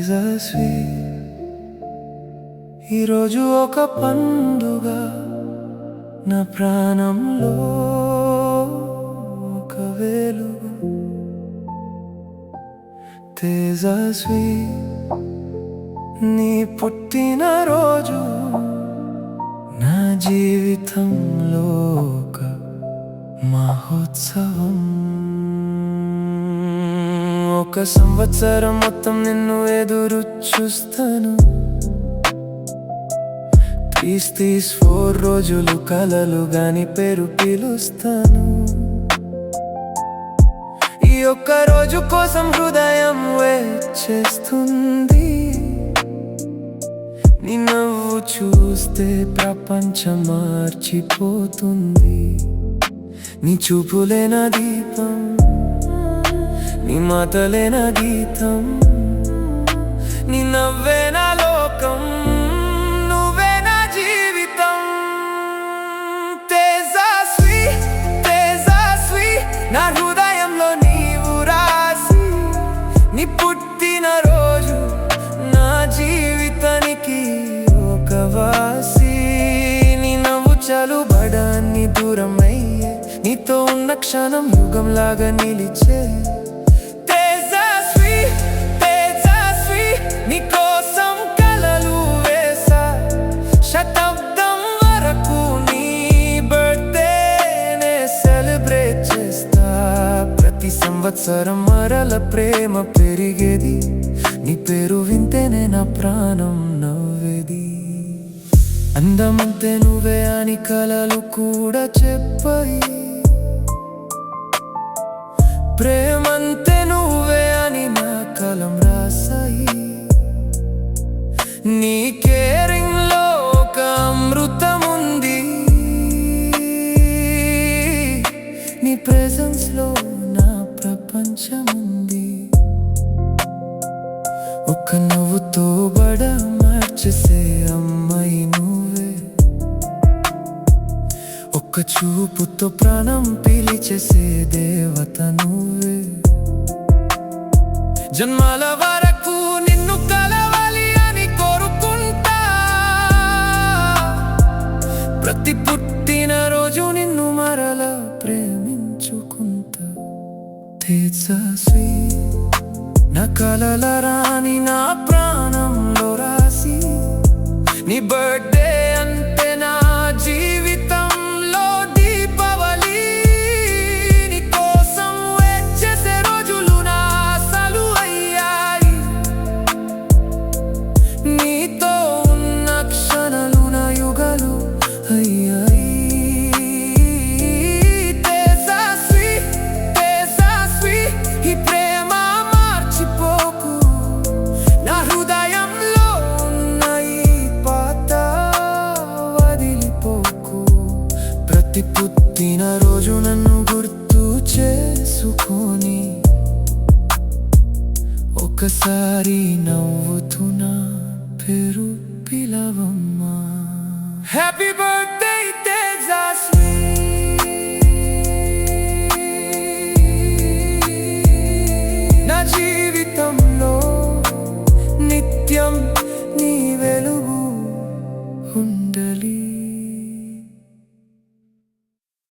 తేజస్వి ఈరోజు ఒక పండుగ నా ప్రాణంలో ఒక వెలుగు తేజస్వి నీ పుట్టినరోజు నా జీవితంలో ఒక మహోత్సవం ఒక సంవత్సరం మొత్తం నిన్ను ఎదురు చూస్తాను 364 రోజులు కలలు గాని పేరు పిలుస్తాను ఈ ఒక్క రోజు కోసం హృదయం వేచేస్తుంది నీ నవ్వు చూస్తే ప్రపంచం మార్చిపోతుంది నీ చూపులే నా దీపం నీ మాటలే నా గీతం నీ నవ్వే నా లోకం నువ్వే నా జీవితం తేజస్వి తేజస్వి నా హృదయంలో నీవు రాసి నీ పుట్టినరోజు నా జీవితానికి ఒక వాసి నీ నవ్వు చలుబడాన్ని దూరం అయ్యే నీతో ఉన్న క్షణం యుగంలాగా నిలిచే నీకోసం కలలు వేసా శతాబ్దం వరకు నీ బర్త్డేనే సెలబ్రేట్ చేస్తా ప్రతి సంవత్సరం మరల ప్రేమ పెరిగేది నీ పేరు వింటేనే నా ప్రాణం నవ్వేది అందమంతే నువ్వే అని కలలు కూడా చెప్పాయి ప్రేమంతే నువ్వే అని నా కలం రాసాయి నీ కేరింగ్ లో ఒక అమృతం ఉంది నీ ప్రెజెన్స్ లో నా ప్రపంచం ఉంది ఒక నవ్వుతో బడ మార్చేసే అమ్మాయి నువ్వే ఒక్క చూపుతో ప్రాణం పిలిచేసే దేవత నువ్వే జన్మాల వరకు నిన్ను కలవాలి అని కోరుకుంటా ప్రతి పుట్టినరోజు నిన్ను మరల ప్రేమించుకుంటా తేజస్వి నా కలల రాని నా ప్రాణంలో రాసి నీ బర్త్డే అంటే నా జీవితంలో దీపావళి నీ కోసం వేచేసే రోజులు నా ఆశలు అయ్యాయి నీతో ఉన్న క్షణాలు నా యుగాలు అయ్యాయి తేజస్వి తేజస్వి ఈ ప్రేమ మార్చిపోకు నా హృదయంలో ఉన్న ఈ పాత వదిలిపోకు ప్రతి పుట్టినరోజు నన్ను గుర్తు చేసుకొని ఒకసారి నవ్వుతున్నా పేరు పిలవమ్మా హ్యాపీ బర్త్డే